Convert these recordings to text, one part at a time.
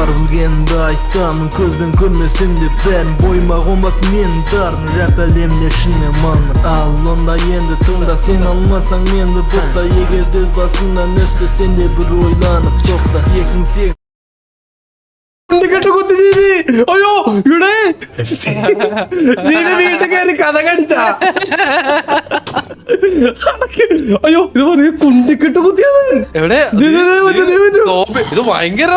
var bugende aytanın közden görmesinde ben boyma olmak men darın rap elemleşine man al onda yendi tında sen almasan mendi bokta eger döz basından össe sende bir oylanıp tokta yekin sek അയ്യോ ഇവിടെ വീട്ടിൽ കയറി കഥ കടിച്ചാ അയ്യോ ഇത് പറയ കുണ്ടിക്കിട്ട് കുത്തിയത് എവിടെ ഇത് ഭയങ്കര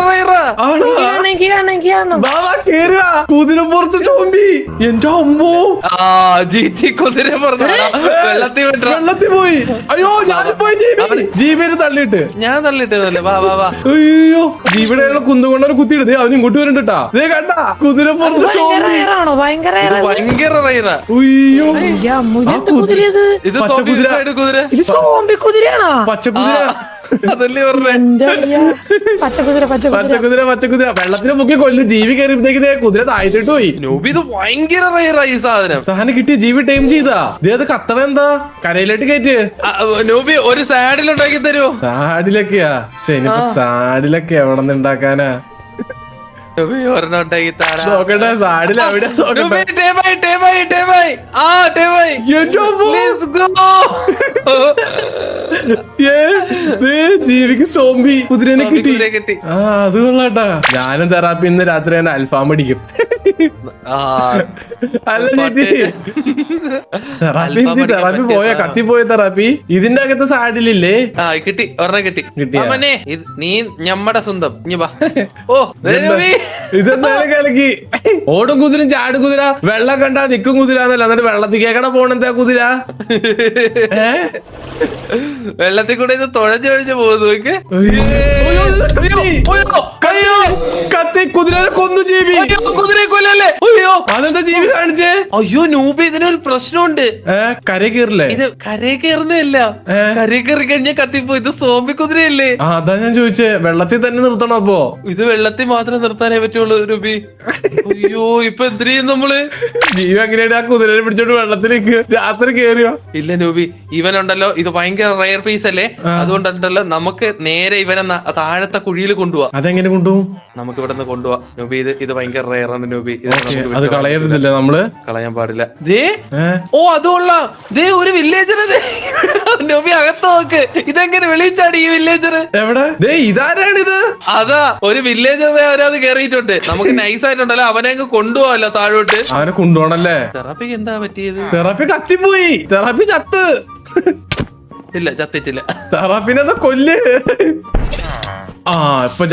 കുതിരപ്പുറത്ത് ചോമ്പി എന്റെ അമ്മോ വെള്ളത്തിൽ പോയി അയ്യോ ഞാൻ പോയി ജീബിനെ തള്ളിയിട്ട് ഞാൻ തള്ളിയിട്ടതല്ലേ അയ്യോ ജീബിയുടെ കുന്നുകൊണ്ടവനെ കുത്തിയിടുത് അവൻ ഇങ്ങോട്ട് വരണ്ടാ ഇതേ കണ്ട കുതിരപ്പുറത്ത് ഭയങ്കര റൈറാ ഇത് കുതിരയാണോ പച്ചക്കുതിര അതല്ലേ പറഞ്ഞേ പച്ചക്കുതിര വെള്ളത്തിന് മുക്കി കൊല്ലും ജീവി കയറിയപ്പോഴത്തേക്ക് കുതിര താഴ്ത്തിട്ട് പോയി ഇത് ഭയങ്കര റൈറാ ഈ സാധനം കിട്ടിയ ജീവി ടൈം ചെയ്താ ഇത് കത്തണ എന്താ കരയിലോട്ട് കയറ്റ് നോബി ഒരു സാഡിലുണ്ടാക്കി തരുമോ സാഡിലൊക്കെയാ ശനിപ്പോ സാഡിലൊക്കെ എവിടെ നിന്ന് ഉണ്ടാക്കാനാ നോക്കട്ടെ സാഡിൽ അവിടെ ജീവിക്ക് സോംബി കുതിരനെ കിട്ടി ആ അത് കൊള്ളാട്ടാ ഞാനും തെറാപ്പി ഇന്ന് രാത്രി തന്നെ അൽഫാം അടിക്കും അല്ല ചേച്ചി തെറാപ്പി പോയ കത്തിപ്പോയ തെറാപ്പി ഇതിന്റെ അകത്ത് സാഡിലില്ലേ കിട്ടി ഒരെണ്ണം കിട്ടി നീ ഞമ്മടെ സ്വന്തം ഇതെന്തായാലും കലക്കി ഓടും കുതിരും ചാടും കുതിര വെള്ളം കണ്ടാ നിക്കും കുതിര എന്നല്ല എന്നിട്ട് വെള്ളത്തിൽ കേക്കണ പോണെന്താ കുതിര വെള്ളത്തിൽ കൂടെ ഇത് തുഴഞ്ഞു പോകുന്നു കത്തി കുതിരനെ കൊന്നു ജീവി കുതിരയെ കൊല്ലല്ലേ അയ്യോ അതെന്താ ജീവി കാണിച്ചേ അയ്യോ നൂബി ഇതിനൊരു പ്രശ്നമുണ്ട് കരയെ കയറില്ലേ ഇത് കരയെ കയറുന്നതല്ല കരയെ കയറി കഴിഞ്ഞാൽ കത്തിപ്പോ ഇത് സോംബി കുതിരയല്ലേ അതാ ഞാൻ ചോദിച്ചേ വെള്ളത്തിൽ തന്നെ നിർത്തണം അപ്പോ ഇത് വെള്ളത്തിൽ മാത്രമേ നിർത്താനേ പറ്റുള്ളൂ രൂപി അയ്യോ ഇപ്പൊ എന്തിനു ചെയ്യും നമ്മള് ജീവി അങ്ങനെയാണ് ആ കുതിരനെ പിടിച്ചോണ്ട് വെള്ളത്തിലേക്ക് രാത്രി കേറിയോ ഇല്ല നൂബി ഇവനുണ്ടല്ലോ ഇത് ഭയങ്കര റയർ പീസ് അല്ലേ അതുകൊണ്ടുണ്ടല്ലോ നമുക്ക് നേരെ ഇവനെ താഴത്തെ കുഴിയിൽ കൊണ്ടുപോവാ അതെങ്ങനെ കൊണ്ടുപോകും നമുക്ക് ഇവിടെ നിന്ന് കൊണ്ടുപോവാ നൂബി ഇത് ഭയങ്കര റയറാണ് നൂബി അത് കളയരുന്നില്ല നമ്മള് കളയാൻ പാടില്ല ദേ ഓ അതുകൊള്ളാം ദേ ഒരു വില്ലേജർ നൂബി അകത്ത് നോക്ക് ഇതെങ്ങനെ വെളിച്ചാടി ഈ വില്ലേജർ എവിടെ ഇതാരാണിത് അതാ ഒരു വില്ലേജർ അവരത് കേറിയിട്ടുണ്ട് നമുക്ക് നൈസ് ആയിട്ടുണ്ടല്ലോ അവനെ അങ്ങ് കൊണ്ടുപോവല്ലോ താഴോട്ട് അവനെ കൊണ്ടുപോകണല്ലേ തെറാപ്പിക്ക് എന്താ പറ്റിയത് തെറാപ്പി കത്തിപ്പോയി തെറാപ്പി ചത്ത് ഇല്ല ചത്തിട്ടില്ല തെറാപ്പിനെ കൊല്ല് ആ ഇപ്പൊ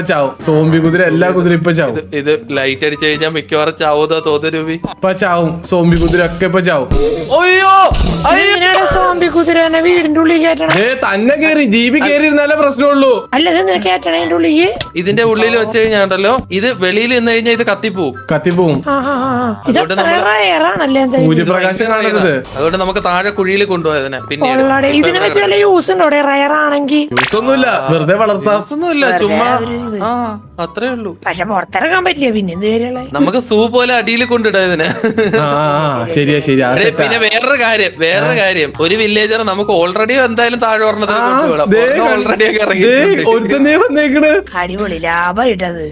ചാവും സോംബി കുതിര എല്ലാ കുതിര ഇപ്പൊ ചാവും ഇത് ലൈറ്റ് അടിച്ചു കഴിഞ്ഞാൽ മിക്കവാറും ചാവൂതാ തോന്നുന്നു രൂപി ഇപ്പൊ ചാവും സോംബി കുതിര ഒക്കെ ഇപ്പൊ ചാവും സോംബി കുതിരനെ വീടിന്റെ ഉള്ളിൽ കയറ്റണം തന്നെ കേറി ജീവി കേറിയിരുന്നാലേ പ്രശ്നമുള്ളൂ അല്ല കേട്ടണേ അതിന്റെ ഉള്ളിൽ ഇതിന്റെ ഉള്ളിൽ വെച്ച് കഴിഞ്ഞാണ്ടല്ലോ ഇത് വെളിയിൽ നിന്ന് കഴിഞ്ഞാൽ ഇത് കത്തിപ്പോവും സൂര്യപ്രകാശം കാണരുത് അതുകൊണ്ട് നമുക്ക് താഴെ കുഴിയിൽ കൊണ്ടുപോയതിനെ പിന്നെ ഇതിനെ വെച്ച് വല്ല യൂസ് ഉണ്ടോ റയർ ആണെങ്കിൽ യൂസ് ഒന്നുമില്ല വെറുതെ വളർത്താമൊന്നുമില്ല ചുമ്മാ അത്രേ ഉള്ളൂ പക്ഷെ പുറത്തിറങ്ങാൻ പറ്റില്ല പിന്നെ നമുക്ക് സൂ പോലെ അടിയിൽ കൊണ്ടിടാ ഇതിനെ ശരിയാ പിന്നെ വേറൊരു കാര്യം ഒരു വില്ലേജർ നമുക്ക് ഓൾറെഡി എന്തായാലും താഴെ ഓൾറെഡി ഒക്കെ ഇറങ്ങി അടിപൊളി ലാഭമായിട്ടത്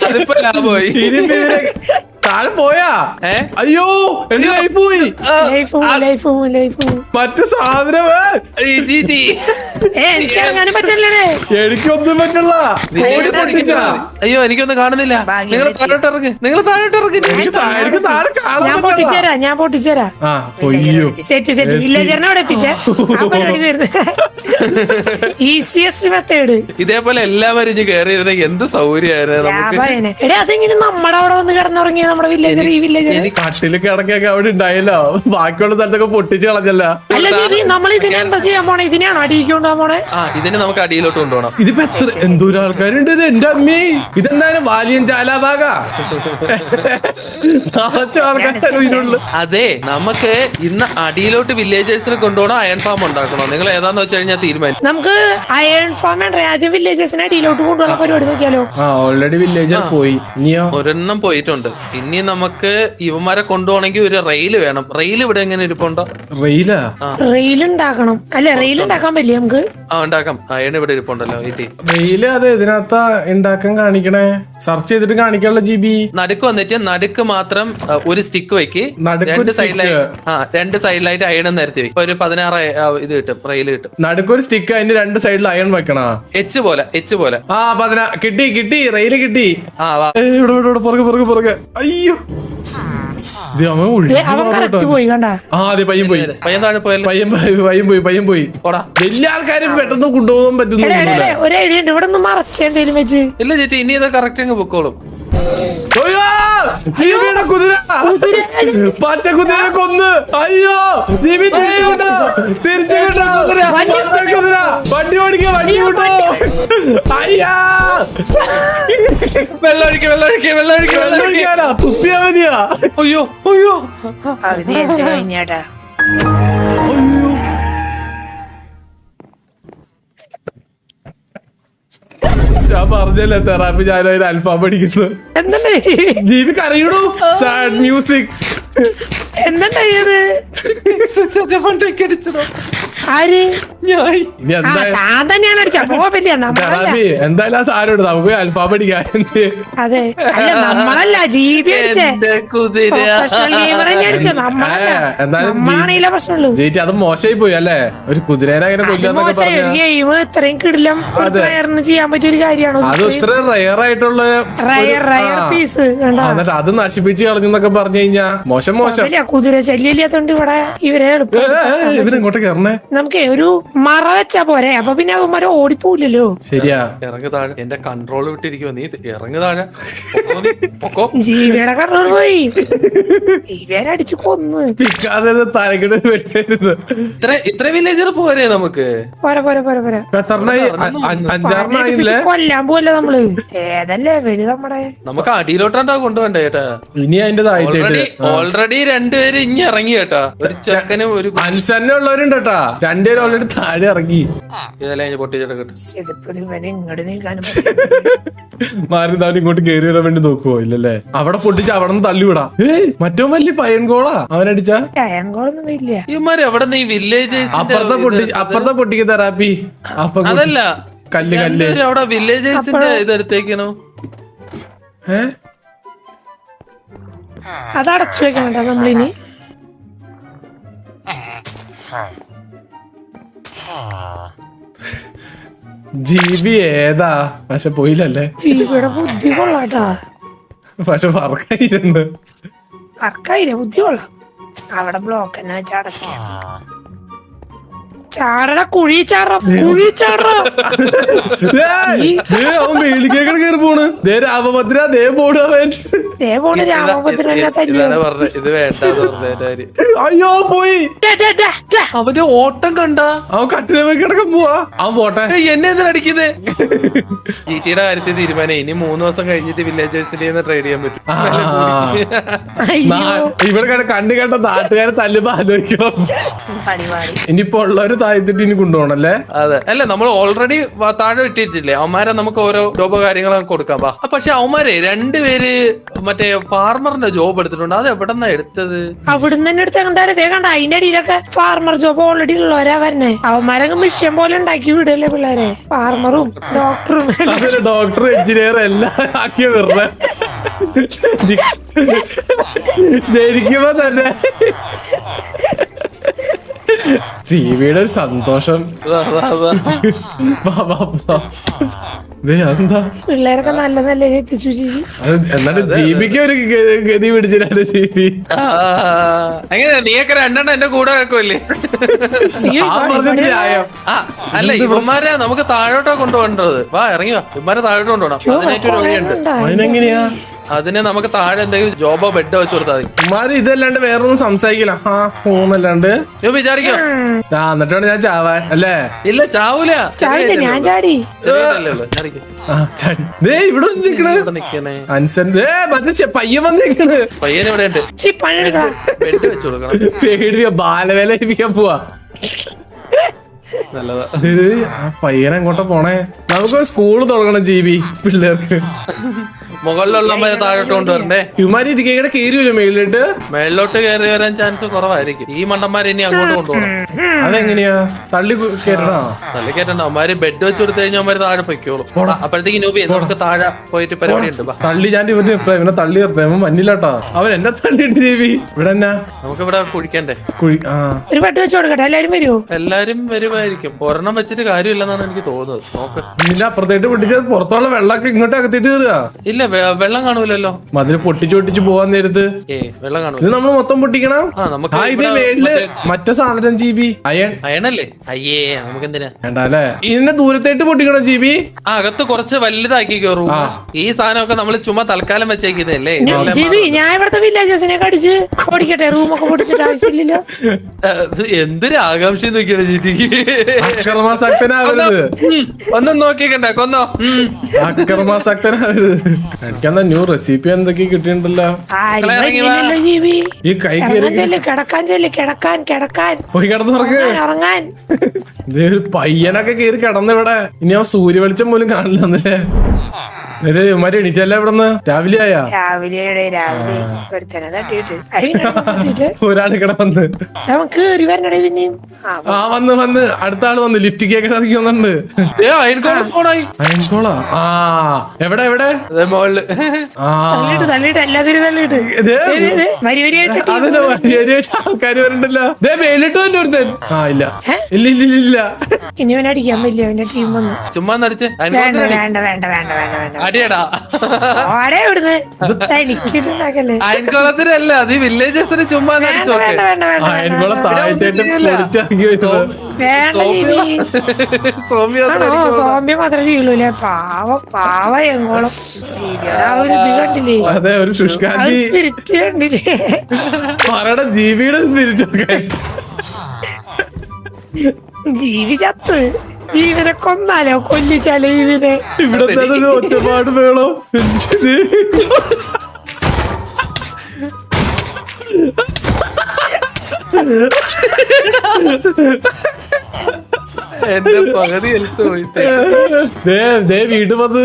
അതിപ്പോ ലാഭമായി താഴെ പോയാ അയ്യോ എന്റെ ലൈഫ് പോയി മറ്റു സാധനം എനിക്കൊന്നും പറ്റില്ല അയ്യോ എനിക്കൊന്നും കാണുന്നില്ല നിങ്ങൾ താഴോട്ട് ഇറങ്ങി ഞാൻ പൊട്ടിച്ചേരാ ഈസിയസ്റ്റ് മെത്തേഡ് ഇതേപോലെ എല്ലാവരും ഇനി കയറിയിരുന്നെങ്കിൽ എന്ത് സൗകര്യമായിരുന്നു അതെങ്ങനെ നമ്മുടെ അവിടെ വന്ന് കിടന്നുറങ്ങിയ നമ്മുടെ വില്ലേജർ ഈ വില്ലേജർ കട്ടില് കിടക്കൊക്കെ അവിടെ ഉണ്ടായില്ലോ ബാക്കിയുള്ള സ്ഥലത്തൊക്കെ പൊട്ടിച്ച് കളഞ്ഞല്ല നമ്മൾ ഇതിനെ എന്താ ചെയ്യാൻ പോണേ ഇതിനെയാണോ അടിയിലേക്ക് കൊണ്ടുപോകാൻ പോണേ ഇതിനെ നമുക്ക് അടിയിലോട്ട് കൊണ്ടുപോകണം ഇതിപ്പോ എന്തോരം ആൾക്കാരുണ്ട് ഇത് എന്റെ അമ്മേ ഇതെന്തായാലും വാലിയൻ ചാലാഭാഗ അതെ നമുക്ക് ഇന്ന് അടിയിലോട്ട് വില്ലേജേഴ്സിനെ കൊണ്ടുപോകണം അയൺ ഫാം ഉണ്ടാക്കണോ നിങ്ങൾ ഏതാന്ന് വെച്ച് കഴിഞ്ഞാൽ തീരുമാനിച്ചു നമുക്ക് അയൺ ഫാം ആദ്യം വില്ലേജേഴ്സിനെ അടിയിലോട്ട് കൊണ്ടുപോകാൻ പരിപാടി നോക്കിയാലോ ഓൾറെഡി വില്ലേജർ പോയി ഒരെണ്ണം പോയിട്ടുണ്ട് ഇനി നമുക്ക് ഇവന്മാരെ കൊണ്ടുപോകണമെങ്കിൽ ഒരു റെയിൽ വേണം റെയിൽ ഇവിടെ എങ്ങനെ ഇരിപ്പുണ്ടോ റെയിൽ ഉണ്ടാക്കണം അല്ലെ റെയിൽ ഉണ്ടാക്കാൻ പറ്റില്ല നമുക്ക് ഉണ്ടാക്കാം. അയൺ ഇവിടെ ഇരിപ്പുണ്ടല്ലോ. വെയില് അത് ഇതിനകത്താ ഉണ്ടാക്കാൻ കാണിക്കണേ. സെർച്ച് ചെയ്തിട്ട് കാണിക്കാനുള്ള GB. നടുക്ക് വന്നിട്ട് നടുക്ക് മാത്രം ഒരു സ്റ്റിക്ക് വെക്ക്. രണ്ട് സൈഡിലായിട്ട് അയൺ നിരത്തി വെക്കും. ഒരു 16 ഇത് കിട്ടും, റെയിൽ കിട്ടും. നടുക്കൊരു സ്റ്റിക്ക്, അതിന്റെ 2 സൈഡിൽ അയൺ വെക്കണ. എച്ച് പോലെ. ആ 16 കിട്ടി റെയില് കിട്ടി. ഇവിടെ പുറകെ. അയ്യോ പയ്യൻ പോയി. വലിയ ആൾക്കാരും പെട്ടെന്ന് കൊണ്ടുപോകാൻ പറ്റുന്നു. ഇല്ല ചേച്ചി, ഇനി ഇത് കറക്റ്റ് അങ്ങ് പൊക്കോളും. ജീവിയുടെ കുതിര, പച്ച കുതിരയെ കൊന്ന്. അയ്യോ ജീവി തിരിച്ചുകൊണ്ടോ കുതിര. വണ്ടി ഓടിക്കോ. അയ്യാ വെള്ളമൊഴിക്കാനാ തുപ്പിയാ മതിയാ. അയ്യോ ഞാൻ പറഞ്ഞല്ലേ തെറാപ്പി ഞാനൊരു അൽഫാം പഠിക്കുന്നു. ജീവി കരയണു. Sad music. എന്തുണ്ടായത്? എന്തായാലും ആ സാധനം നമുക്ക് അൽഫാം പഠിക്കാൻ. അതെ, അല്ല നമ്മളല്ല ജീവി ചേച്ചി അത് മോശമായി പോയി അല്ലേ? ഒരു കുതിരേനെ അങ്ങനെ കൊല്ലാന്നൊക്കെ പറഞ്ഞു. ഇത്രയും കിടിലം ചെയ്യാൻ പറ്റിയ ഒരു കാര്യമാണ്. അത് ഇത്ര റയർ ആയിട്ടുള്ള പീസ് എന്നിട്ട് അത് നശിപ്പിച്ച് കളഞ്ഞെന്നൊക്കെ പറഞ്ഞു കഴിഞ്ഞാ മോശം. കുതിര ശല്യമില്ലാത്തോണ്ട് ഇവിടെ ഇവരെങ്ങോട്ട് കയറണേ? നമുക്ക് ഒരു മറ വെച്ചാ പോരെ, അപ്പൊ പിന്നെ അവന്മാരെ ഓടിപ്പോവില്ലല്ലോ. ശരിയാ. ഇറങ്ങു താഴെ, എന്റെ കൺട്രോൾ വിട്ടിരിക്കുവോ നീ? ഇറങ്ങു താഴെ. ജീവിയുടെ കൺട്രോൾ പോയി. ഇവരെ അടിച്ചു കൊന്ന് തലക്കിട്ട് വെട്ടായിരുന്നു. ഇത്ര വില്ലേജർ പോരെ നമുക്ക്? പോരാ. കൊല്ലാൻ പോവല്ലേ നമ്മള്? ഏതല്ലേ വലു നമ്മുടെ. നമുക്ക് അടിയിലോട്ടാ കൊണ്ടുപോണ്ടേ ചേട്ടാ. ഇനി അതിന്റെ ഓൾറെഡി രണ്ടുപേര് ഇനി ഇറങ്ങി കേട്ടാ. ഒരു ചെക്കനും ഒരു ഉള്ളവരുണ്ട് കേട്ടാ. രണ്ടുപേരും ഓൾറെഡി താഴെ ഇറങ്ങി. ഇതെല്ലാം പൊട്ടിച്ചെടുക്കട്ടെ. മാറി താൻ ഇങ്ങോട്ട് കയറി വരാൻ വേണ്ടി നോക്കുവോ? ഇല്ലല്ലേ, അവിടെ പൊട്ടിച്ച് അവിടെ നിന്ന് തള്ളിവിടാ. മറ്റോ വലിയ പയൻകോളാ അവനടിച്ചാ. ഇവന്മാര് എവിടെ നിന്ന് ഈ വില്ലേജേഴ്സ് അപ്പുറത്തെ പൊട്ടിക്ക് തെറാപ്പി. അതല്ല, കല്ല് അവിടെ വില്ലേജേഴ്സിന്റെ ഇതെടുത്തേക്കണോ? അതടച്ചു വെക്കണ നമ്മളിനി. ജീവി ഏതാ? പക്ഷെ പോയില്ലല്ലേ. ജീവിയുടെ ബുദ്ധി കൊള്ളാട്ടാ. പക്ഷെ വർക്കായിരുന്നു. ബുദ്ധി കൊള്ളാം. അവിടെ ബ്ലോക്ക് തന്നെ വെച്ചടക്ക. ചാട കുഴി അവൻ മേളിക്കേക്കണ കയറി പോണ്. രാമഭദ്ര അയ്യോ പോയി. അവന്റെ ഓട്ടം കണ്ട. അവൻ കട്ടില കിടക്കാൻ പോവാ. അവൻ പോട്ടെ. എന്നെ എന്തിനാ അടിക്കുന്നേ? ജിടിയുടെ കാര്യത്തിൽ തീരുമാനം ഇനി 3 ദിവസം കഴിഞ്ഞിട്ട് വില്ലേജേഴ്സിന്റെ ട്രേഡ് ചെയ്യാൻ പറ്റും. ഇവിടെ കണ്ടു കേട്ട നാട്ടുകാരെ തല്ലുമ്പോ ആലോചിക്കണം. ഇനിയിപ്പോ ഉള്ളവര് താഴ്ത്തിട്ട് ഇനി കൊണ്ടുപോകണല്ലേ? അതെ, അല്ല നമ്മൾ ഓൾറെഡി താഴെ ഇട്ടിട്ടില്ലേ അവന്മാരെ. നമുക്ക് ഓരോ ജോബ് കാര്യങ്ങളൊക്കെ കൊടുക്കാം. പക്ഷെ അവന്മാരെ 2 പേര് മറ്റേ ഫാർമറിന്റെ ജോബ് എടുത്തിട്ടുണ്ട്. അത് എവിടെന്നാ എടുത്തത്? അവിടുന്ന് തന്നെ എടുത്ത കണ്ട. അതിന്റെ അടിയിലൊക്കെ ഫാർമർ ജോബ് ഓൾറെഡി ഉള്ളവരാ വരണേ. അവന്മാരൊക്കെ മിഷ്യൻ പോലെ ഉണ്ടാക്കി വിടല്ലേ പിള്ളേരെ. ഫാർമറും ഡോക്ടറും എഞ്ചിനീയർ എല്ലാം ആക്കിയ വരണേ. ജനിക്കുമ്പോ തന്നെ ജീവിയുടെ ഒരു സന്തോഷം. എന്താ പിള്ളേരൊക്കെ നല്ല നല്ല എത്തിച്ചു ജീവി. എന്നാലും ജീവിക്ക് ഒരു ഗതി പിടിച്ചില്ല ജീവി. എങ്ങനെ നീയൊക്കെ 2 എണ്ണം എന്റെ കൂടെ വെക്കുമല്ലേ? അല്ല ഇവന്മാരെ നമുക്ക് താഴോട്ടാ കൊണ്ടുപോകേണ്ടത്. വാ ഇറങ്ങി വാ. ഇവന്മാരെ താഴോട്ട് കൊണ്ടുപോകണം. അതിനായിട്ട് ഒരു വഴിയുണ്ട്. അതിനെങ്ങനെയാ? അതിന് നമുക്ക് താഴെ എന്തെങ്കിലും ജോബോ ബെഡോ വെച്ച് കൊടുത്താൽ മതി. ഇതല്ലാണ്ട് വേറൊന്നും സംസാരിക്കില്ല. ഊന്നല്ലാണ്ട് വിചാരിക്കോ? എന്നിട്ടാണ് ഞാൻ ചാവാൻ അല്ലേ? ഇല്ല ചാവൂല. ഞാൻ ചാടി. ഇവിടെ നിക്കണേ അൻസൻ. മറ്റേ പയ്യൻ വന്നേക്കണ്. പയ്യൻ ഇവിടെ ഉണ്ട്. ബെഡ് വെച്ച് കൊടുക്കണം. പേടിയ ബാലവേല ഏൽപ്പിക്കാൻ പോവാ. നല്ലതാ. ആ പയ്യനെ എങ്ങോട്ടാ പോണേ? നമുക്ക് സ്കൂള് തുടങ്ങണം ജീവി പിള്ളേർക്ക്. മുകളിലുള്ളവന്മാരെ താഴോട്ട് കൊണ്ടുവരണ്ടേ? ഇവന്മാര് ഇതിക്കേടെ കേറി വരും മേളിലോട്ട്. മേളിലോട്ട് കയറി വരാൻ ചാൻസ് കുറവായിരിക്കും. ഈ മണ്ടന്മാരെ ഇനി അങ്ങോട്ട് കൊണ്ടുപോകണം. അതെങ്ങനെയാ തള്ളി കയറണോ? നല്ല കേട്ടോ അവന്മാര് ബെഡ് വെച്ച് കൊടുത്തു കഴിഞ്ഞാൽ അവന്മാര് താഴെ പൊയ്ക്കോളും. അപ്പോഴത്തേക്ക് നൂബി നമുക്ക് താഴെ പോയിട്ട് പരിപാടി ഉണ്ട്. തള്ളി ഞാൻ ഇവനെ തള്ളി പ്രേമം മഞ്ഞില്ലാട്ടോ. അവൻ എന്നെ തള്ളിയിട്ട് ദേവി ഇവിടെ എന്നാ നമുക്ക് ഇവിടെ കുഴിക്കണ്ടേ? ഒരു ബെഡ് വെച്ച് കൊടുക്കട്ടെ. എല്ലാരും വരുമോ? എല്ലാരും വരുമായിരിക്കും. ഒരെണ്ണം വെച്ചിട്ട് കാര്യമില്ലെന്നാണ് എനിക്ക് തോന്നുന്നത്. നോക്ക് ഇതിന്റെ അപ്പുറത്തേട്ട് പൊട്ടിച്ചത് പുറത്തുള്ള വെള്ളമൊക്കെ ഇങ്ങോട്ട് അകത്തിട്ട് കയറുക. ഇല്ല വെള്ളം കാണൂലല്ലോ. മതില് പൊട്ടിച്ചൊട്ടിച്ച് പോവാൻ നേരത്ത് വെള്ളം കാണൂല. ഇത് നമ്മൾ മൊത്തം പൊട്ടിക്കണം. നമുക്ക് ഇത് മേളില് മറ്റേ സാധനം GB അയണല്ലേ? അയ്യേ നമുക്ക് എന്തിനാ വേണ്ടല്ലേ? ഇതിന്റെ ദൂരത്തേട്ട് പൊട്ടിക്കണം GB. അകത്ത് കുറച്ച് വലുതാക്കി കയറും. ഈ സാധനമൊക്കെ നമ്മൾ ചുമ്മാ തൽക്കാലം വെച്ചേക്കുന്നല്ലേ. ഞാൻ ഇവിടുത്തെ വില്ലേജസിനെ കടിച്ച് ഓടിക്കട്ടെ. റൂമൊക്കെ പൊടിച്ചിട്ട് ആവശ്യമില്ലല്ലോ. എന്തൊരു ആകാംക്ഷ നോക്കിയാണ് ജീറ്റിക്ക്. അക്രമാസക്തനാവരുത്. ഒന്നും നോക്കിക്കണ്ട കൊന്നോ. അക്രമാസക്തനാവരുത്. എനിക്കെന്താ ന്യൂ റെസിപ്പി എന്തൊക്കെ കിട്ടിയിട്ടുണ്ടല്ലോ. ഈ കൈ പോയി കിടന്നുറങ്ങാൻ പയ്യനൊക്കെ കേറി കിടന്നിവിടെ. ഇനി ആ സൂര്യ വെളിച്ചം പോലും കാണില്ലെന്നല്ലേ. ഇവന്മാര് എണീറ്റല്ലേ ഇവിടുന്ന്? രാവിലെ ആയാ? ഒരാൾ ഇവിടെ വന്ന് വന്ന് അടുത്ത ആള് വന്ന് ലിഫ്റ്റ് കേക്ക് ഇറങ്ങി വന്നിട്ടുണ്ട്. അയൻകോളാ? ആ എവിടെ എവിടെ? ആൾക്കാര് വരണ്ടല്ലോ. മേലിട്ട് തന്നെ ഒരുത്തൻ. ആ ഇല്ല ഇല്ല ഇല്ല ഇല്ല. ഇനി അടിക്കാൻ പറ്റില്ല. അവന്റെ ടീം വന്നു. ചുമ്മാ നടിച്ച് വേണ്ട വേണ്ട വേണ്ട വേണ്ട വേണ്ട. അടിയടാ അയൻകുളത്തിനല്ല, അത് വില്ലേജസിന് ചുമ്മാ നടിച്ചു. അയൻകുളം താഴത്തേട്ട് പൊടിച്ചിറങ്ങി വരുന്നത്. സോമ്യ മാത്രമേ ചെയ്യൂലേ. പാവ എങ്കോളം കണ്ടില്ലേ? അതെ ഒരു ശുഷ്കാന്തി സ്പിരിറ്റ് കണ്ടില്ലേ? പറയുടെ ജീവിയുടെ സ്പിരിറ്റ് ഒക്കെ. ജീവി ചത്ത്. ജീവനെ കൊന്നാലോ? കൊല്ലിച്ചാലോ ജീവനെ? ഇവിടെ തന്നെ ഒറ്റപ്പാട് വേണോ? എന്റെ പകുതി ഹെൽത്ത് പോയിട്ട് വീട് വന്ന്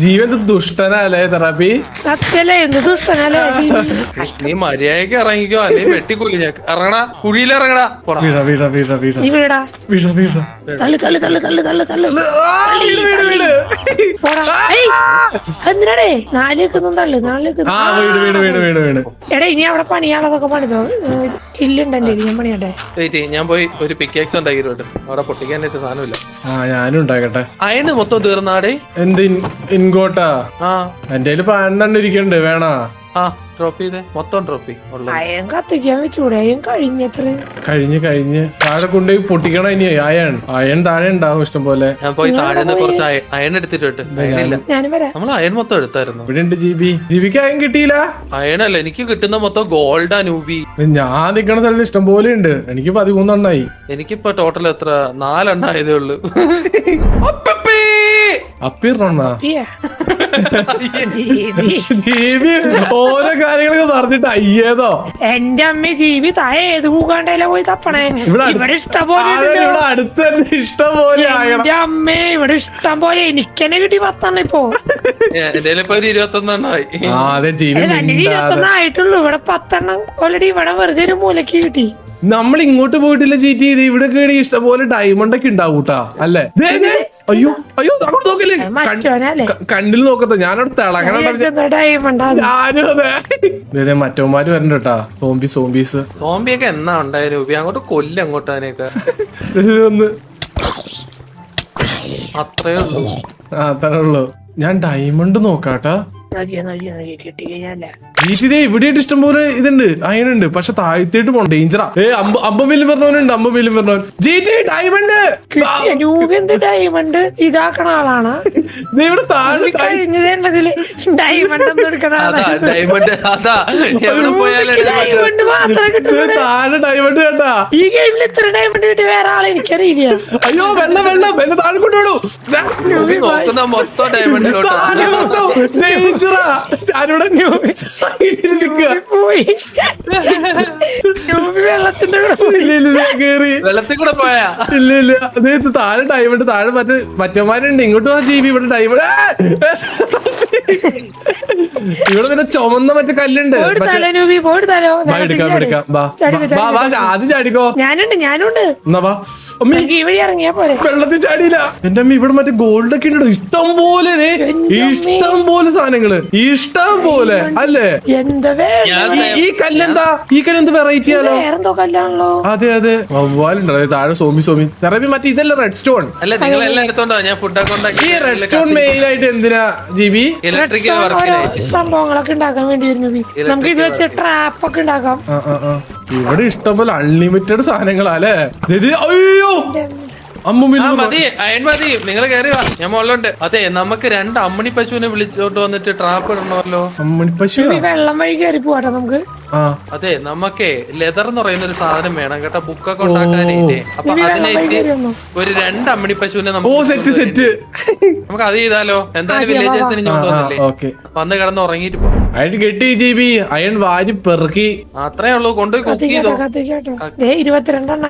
ജീവൻ ദുഷ്ടനല്ലേ തെറാപ്പി? സത്യല്ലേ? എന്ത് ദുഷ്ടനല്ലേ? നീ മര്യാദക്ക് ഇറങ്ങിക്കോ, അല്ലെ വെട്ടിക്കൊല്ലി. ഞാൻ ഇറങ്ങടാ, കുഴിയിലിറങ്ങടാ. എന്തിനാടേ നാലേക്കൊന്നും തള്ളു? എടാ ഇനി അവിടെ പണിയാളതൊക്കെ പണിതോ? ചില്ലുണ്ടല്ലേ? ഞാൻ പണിയട്ടെ. ഞാൻ പോയി ഒരു പിക്കേക്സ് ഉണ്ടാക്കിയിട്ട് അവിടെ പൊട്ടിക്കാൻ സാധനമില്ല. ഞാനും ഉണ്ടാക്കട്ടെ. അയണ് മൊത്തം തീർന്നാടേ. എന്ത് ഇൻകോട്ടാ? എന്റെ കയ്യില് പാൻ ഇരിക്കണ്ട്. വേണോ? ഡ്രോപ്പ് ചെയ്തേ. മൊത്തം ഡ്രോപ്പ് അയൺ കത്തിക്കാൻ വെച്ചൂടെ? അയൺ കഴിഞ്ഞ് താഴെ കൊണ്ടുപോയി പൊട്ടിക്കണം. ഇനി അയൺ താഴെ ഉണ്ടാവും ഇഷ്ടം പോലെ. ഞാൻ പോയി താഴെ കുറച്ച് അയൺ എടുത്തിട്ട്. നമ്മൾ അയൺ മൊത്തം എടുത്തായിരുന്നു. ഇവിടെ ഉണ്ട് ജിബിക്ക് അയൺ കിട്ടിയില്ല. അയണല്ല, എനിക്ക് കിട്ടുന്ന മൊത്തം ഗോൾഡാ നൂബി. ഞാൻ നിക്കണ സ്ഥലത്ത് ഇഷ്ടം പോലെ ഉണ്ട്. എനിക്ക് 13 എണ്ണായി. എനിക്കിപ്പോ ടോട്ടൽ എത്ര? 4 എണ്ണായതേ ഉള്ളു. അപ്പിറണ്ണ ഓരോ കാര്യങ്ങളൊക്കെ പറഞ്ഞിട്ട് അയ്യേതോ. എന്റെ അമ്മ ജീവി താഴെ ഏത് പൂക്കാണ്ടല്ല പോയി തപ്പണേ. ഇവിടെ ഇഷ്ടം പോലെ അടുത്ത് തന്നെ ഇഷ്ടം പോലെ. എന്റെ അമ്മേ ഇവിടെ ഇഷ്ടം പോലെ. എനിക്കെന്നെ കിട്ടി 10 ഇപ്പോ. എന്റെ 21 21 ആയിട്ടുള്ളൂ. ഇവിടെ 10 ഓൾറെഡി ഇവിടെ വെറുതെ ഒരു മൂലക്ക് കിട്ടി. നമ്മൾ ഇങ്ങോട്ട് പോയിട്ടില്ല ചീറ്റ് ചെയ്ത്. ഇവിടെ കേടി ഇഷ്ടം പോലെ ഡയമണ്ട് ഒക്കെ ഉണ്ടാവൂട്ടാ. അല്ലേ? അയ്യോ അയ്യോ അങ്ങോട്ട് നോക്കല്ലേ. കണ്ണിൽ നോക്കത്ത. ഞാനവിടെ തിളങ്ങണ. ഞാനും അതെ. മറ്റവന്മാര് വരണ്ടട്ടാ. സോംബീസ് സോംബിയൊക്കെ എന്നാ ഉണ്ടായാലും അങ്ങോട്ട് കൊല്ലം അങ്ങോട്ട് അതിനെയൊക്കെ ഒന്ന് അത്രേ ഉള്ളൂ. അത്രേ ഉള്ളൂ. ഞാൻ ഡയമണ്ട് നോക്കാട്ടാ. ഇവിടെ ഇഷ്ടം പോലെ ഇതുണ്ട്, അയണുണ്ട്. പക്ഷെ താഴ്ത്തിട്ട് പോണം. ഡേഞ്ചറാ. അമ്പമില്ലും പറഞ്ഞവനുണ്ട്. 50 പറഞ്ഞവൻ. ഡയമണ്ട് ഇതാക്കണ ആളാണ്. ഇവിടെ താഴെ കഴിഞ്ഞതില് ഡയമണ്ട് ഒന്നും എടുക്കണ താഴെ ഡയമണ്ട് കേട്ടാ. ഈ ഗെയിമിൽ ഇത്ര ഡയമണ്ട് കിട്ടിയ വേറെ ആളെ എനിക്കറിയില്ല. അയ്യോ വെള്ളം എന്നെ താഴെ കൊണ്ടുപോടൂ. മൊത്തം ഡയമണ്ടിലോട്ട് വെള്ളത്തിൽ കൂടെ പോയാ? ഇല്ല താഴെ ഡയമണ്ട്. താഴെ മറ്റേമാരുണ്ട്. ഇങ്ങോട്ട് പോവാ ജീവി. ഇവിടെ ഡയമണ്ട് ഇവിടെ പിന്നെ ചുമന്ന മറ്റേ കല്ലുണ്ട് പോയിടുത്താലോ നൂബി പോയിടുത്താലോ വാ, എടുക്കാം എടുക്കാം വാ വാ വാ ആദ്യം ചാടിക്കോ ഞാനുണ്ട് എന്നാ വാ അമ്മി എനിക്ക് ഈ വഴി ഇറങ്ങിയാ പോരെ വെള്ളത്തിൽ ചാടിയില്ല എന്റെ അമ്മ ഇവിടെ മറ്റേ ഗോൾഡ് ഒക്കെ ഉണ്ട് ഇഷ്ടം പോലെ ഇഷ്ടം പോലെ സാധനങ്ങള് ഇഷ്ടം പോലെ അല്ലേ എന്താ വേണം ഈ കല്ലെന്താ ഈ കല്ലെന്ത് വെറൈറ്റി ആണോ വേറെന്തോ കല്ലാണല്ലോ അതെ അതെ വവ്വാലുണ്ട് അതെ താഴെ സോമി തെറപ്പി മറ്റേ ഇതല്ല റെഡ് സ്റ്റോൺ അല്ല നിങ്ങൾ എല്ലാം എടുത്തോണ്ടോ ഞാൻ ഫുഡൊക്കെ ഈ റെഡ് സ്റ്റോൺ മെയിൻ ആയിട്ട് എന്തിനാ ജിബി ഇലക്ട്രിക്കൽ ഓരോ വർക്കിനായിട്ട് സംഭവങ്ങളൊക്കെ ഉണ്ടാക്കാൻ വേണ്ടി വരുന്നു നമുക്ക് ഇത് വെച്ച് ട്രാപ്പ് ഒക്കെ ഉണ്ടാക്കാം ഇവിടെ ഇഷ്ടംപോലെ അൺലിമിറ്റഡ് സാധനങ്ങളാ അല്ലേ അയ്യോ അമ്മുമില്ല മതി അയൺ മതി നിങ്ങൾ കയറി വാ ഞാൻ മുകളിലുണ്ട് അതെ നമുക്ക് 2 അമ്മണി പശുവിനെ വിളിച്ചോട്ട് വന്നിട്ട് ട്രാപ്പ് ഇടണമല്ലോ അമ്മണി പശു വെള്ളം വഴി കയറി പോവാട്ടോ നമുക്ക് ആ അതെ നമുക്കേ ലെതർ എന്ന് പറയുന്ന ഒരു സാധനം വേണം കേട്ടോ ബുക്കൊക്കെ ഉണ്ടാക്കാനായിട്ടേ അപ്പൊ അതിനായിട്ട് ഒരു 2 അമ്മണി പശുവിനെ ഓ സെറ്റ് സെറ്റ് നമുക്ക് അത് ചെയ്താലോ എന്തായാലും വില്ലേജസിന് ഞാൻ വന്നില്ലേ ഓക്കെ വന്ന് കിടന്ന് ഉറങ്ങിട്ട് പോ അയാൾ കെട്ടി ജിബി അയൺ വാരി പെറുക്കി അത്രേ ഉള്ളൂ കൊണ്ടുപോയി കുക്ക് ചെയ്തോ 22 എണ്ണം